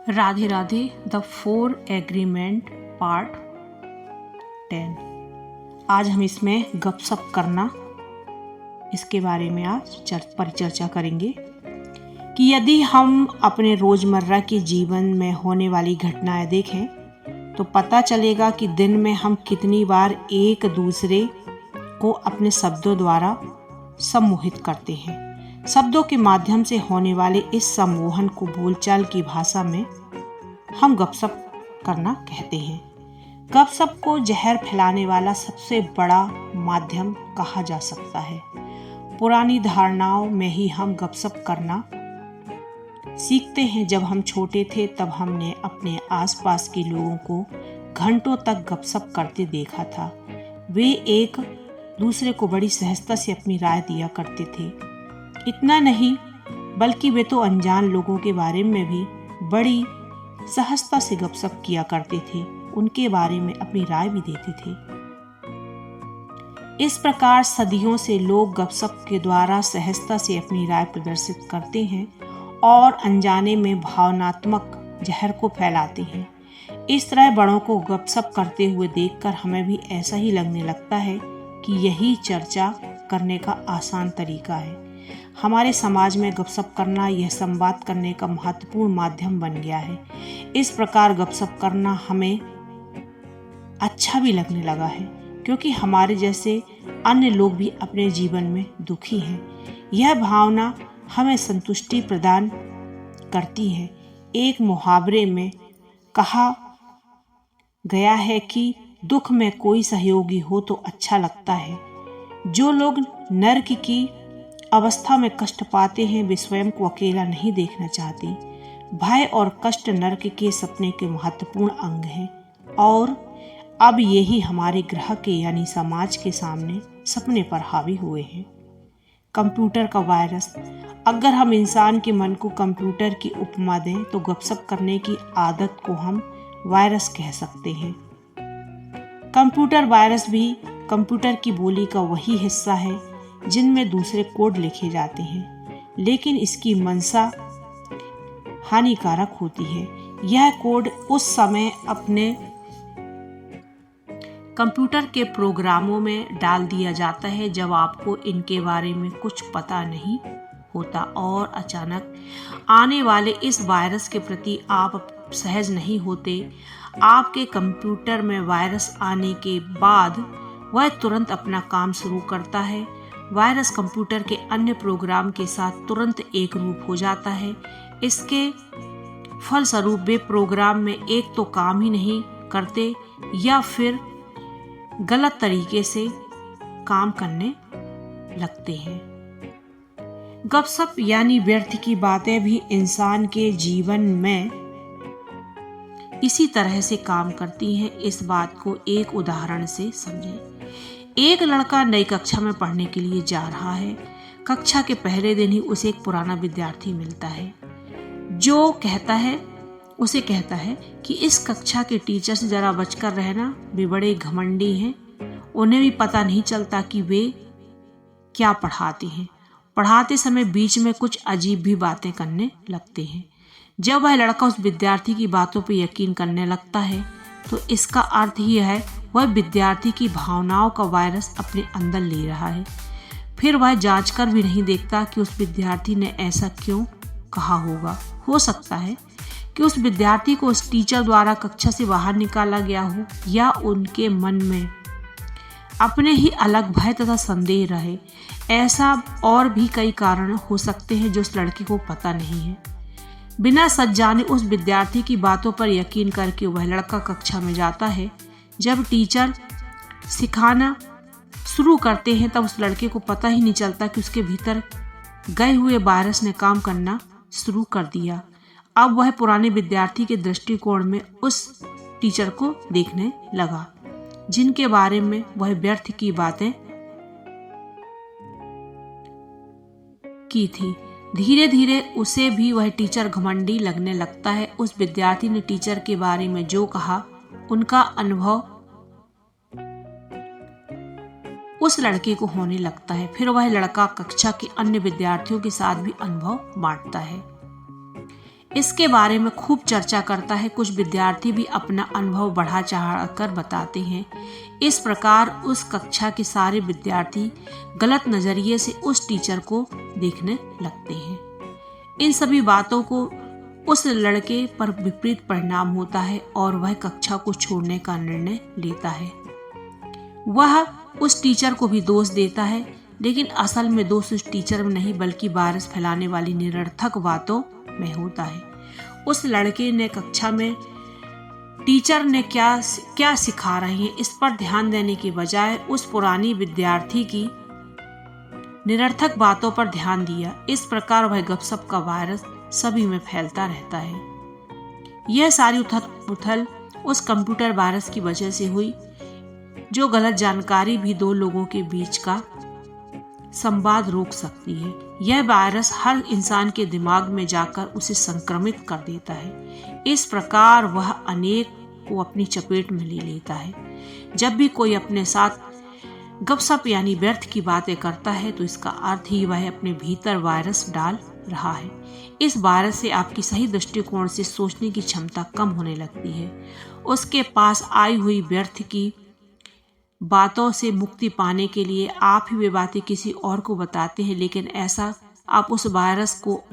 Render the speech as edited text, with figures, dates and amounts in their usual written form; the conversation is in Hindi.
Radhe Radhe. The 4 agreement part 10। आज हम इसमें गपशप करना इसके बारे में आज परिचर्चा करेंगे कि यदि हम अपने रोजमर्रा के जीवन में होने वाली घटनाएं देखें तो पता चलेगा कि दिन में हम कितनी बार एक दूसरे को अपने शब्दों द्वारा सम्मोहित करते हैं। शब्दों के माध्यम से होने वाले इस सम्मोहन को बोलचाल की भाषा में हम गपशप करना कहते हैं। गपशप को जहर फैलाने वाला सबसे बड़ा माध्यम कहा जा सकता है। पुरानी धारणाओं में ही हम गपशप करना सीखते हैं। जब हम छोटे थे तब हमने अपने आसपास के लोगों को घंटों तक गपशप करते देखा था। वे एक दूसरे को बड़ी सहजता से अपनी राय दिया करते थे। इतना नहीं बल्कि वे तो अनजान लोगों के बारे में भी बड़ी सहजता से गपशप किया करते थे, उनके बारे में अपनी राय भी देते थे। इस प्रकार सदियों से लोग गपशप के द्वारा सहजता से अपनी राय प्रदर्शित करते हैं और अनजाने में भावनात्मक जहर को फैलाते हैं। इस तरह बड़ों को गपशप करते हुए देखकर हमें भी ऐसा ही लगने लगता है कि यही चर्चा करने का आसान तरीका है। हमारे समाज में गपशप करना यह संवाद करने का महत्वपूर्ण माध्यम बन गया है। इस प्रकार गपशप करना हमें अच्छा भी लगने लगा है, क्योंकि हमारे जैसे अन्य लोग भी अपने जीवन में दुखी हैं। यह भावना हमें संतुष्टि प्रदान करती है। एक मुहावरे में कहा गया है कि दुख में कोई सहयोगी हो तो अच्छा लगता है। जो लोग नर्क की अवस्था में कष्ट पाते हैं वे स्वयं को अकेला नहीं देखना चाहते। भय और कष्ट नर्क के सपने के महत्वपूर्ण अंग हैं और अब यही हमारे ग्रह के यानी समाज के सामने सपने पर हावी हुए हैं। कंप्यूटर का वायरस। अगर हम इंसान के मन को कंप्यूटर की उपमा दें तो गपशप करने की आदत को हम वायरस कह सकते हैं। कंप्यूटर वायरस भी कंप्यूटर की बोली का वही हिस्सा है जिनमें दूसरे कोड लिखे जाते हैं, लेकिन इसकी मंशा हानिकारक होती है। यह कोड उस समय अपने कंप्यूटर के प्रोग्रामों में डाल दिया जाता है जब आपको इनके बारे में कुछ पता नहीं होता और अचानक आने वाले इस वायरस के प्रति आप सहज नहीं होते। आपके कंप्यूटर में वायरस आने के बाद वह तुरंत अपना काम शुरू करता है। वायरस कंप्यूटर के अन्य प्रोग्राम के साथ तुरंत एक रूप हो जाता है। इसके फलस्वरूप वे प्रोग्राम में एक तो काम ही नहीं करते या फिर गलत तरीके से काम करने लगते हैं। गपशप यानी व्यर्थ की बातें भी इंसान के जीवन में इसी तरह से काम करती हैं। इस बात को एक उदाहरण से समझें। एक लड़का नई कक्षा में पढ़ने के लिए जा रहा है। कक्षा के पहले दिन ही उसे एक पुराना विद्यार्थी मिलता है जो उसे कहता है कि इस कक्षा के टीचर से जरा बचकर रहना, वे बड़े घमंडी हैं। उन्हें भी पता नहीं चलता कि वे क्या पढ़ाते हैं। पढ़ाते समय बीच में कुछ अजीब भी बातें करने लगते हैं। जब वह लड़का उस विद्यार्थी की बातों पर यकीन करने लगता है तो इसका अर्थ ही है वह विद्यार्थी की भावनाओं का वायरस अपने अंदर ले रहा है। फिर वह जांचकर भी नहीं देखता कि उस विद्यार्थी ने ऐसा क्यों कहा होगा। हो सकता है कि उस विद्यार्थी को उस टीचर द्वारा कक्षा से बाहर निकाला गया हो या उनके मन में अपने ही अलग भय तथा संदेह रहे। ऐसा और भी कई कारण हो सकते हैं जो उस लड़के को पता नहीं है। बिना सच जाने उस विद्यार्थी की बातों पर यकीन करके वह लड़का कक्षा में जाता है। जब टीचर सिखाना शुरू करते हैं तब उस लड़के को पता ही नहीं चलता कि उसके भीतर गए हुए वायरस ने काम करना शुरू कर दिया। अब वह पुराने विद्यार्थी के दृष्टिकोण में उस टीचर को देखने लगा जिनके बारे में वह व्यर्थ की बातें की थी। धीरे धीरे उसे भी वह टीचर घमंडी लगने लगता है। उस विद्यार्थी ने टीचर के बारे में जो कहा उनका अनुभव उस लड़के को होने लगता है। फिर वह लड़का कक्षा के अन्य विद्यार्थियों के साथ भी अनुभव बांटता है। इसके बारे में खूब चर्चा करता है। कुछ विद्यार्थी भी अपना अनुभव बढ़ा चढ़ाकर बताते हैं। इस प्रकार उस कक्षा के सारे विद्यार्थी गलत नजरिए से उस टीचर को देखने लगते हैं। इन सभी बातों को उस लड़के पर विपरीत परिणाम होता है और वह कक्षा को छोड़ने का निर्णय लेता है। वह उस टीचर को भी दोष देता है, लेकिन असल में दोष उस टीचर में नहीं बल्कि वायरस फैलाने वाली निरर्थक बातों में होता है। उस लड़के ने कक्षा में टीचर ने क्या सिखा रहे हैं इस पर ध्यान देने के बजाय उस पुरानी विद्यार्थी की निरर्थक बातों पर ध्यान दिया। इस प्रकार वह गपशप का वायरस सभी में फैलता रहता है। यह सारी उथल-पुथल उस कंप्यूटर वायरस की वजह से हुई। जो गलत जानकारी भी दो लोगों के बीच का संवाद रोक सकती है। यह वायरस हर इंसान के दिमाग में जाकर उसे संक्रमित कर देता है। इस प्रकार वह अनेक को अपनी चपेट में ले लेता है। जब भी कोई अपने साथ गपशप यानी व्यर्थ की बातें करता है तो इसका अर्थ ही वह अपने भीतर वायरस डाल रहा है। इस वायरस से आपकी सही दृष्टिकोण से सोचने की क्षमता कम होने लगती है। उसके पास आई हुई व्यर्थ की बातों से मुक्ति पाने के लिए आप ही वे बातें किसी और को बताते हैं, लेकिन ऐसा आप उस वायरस को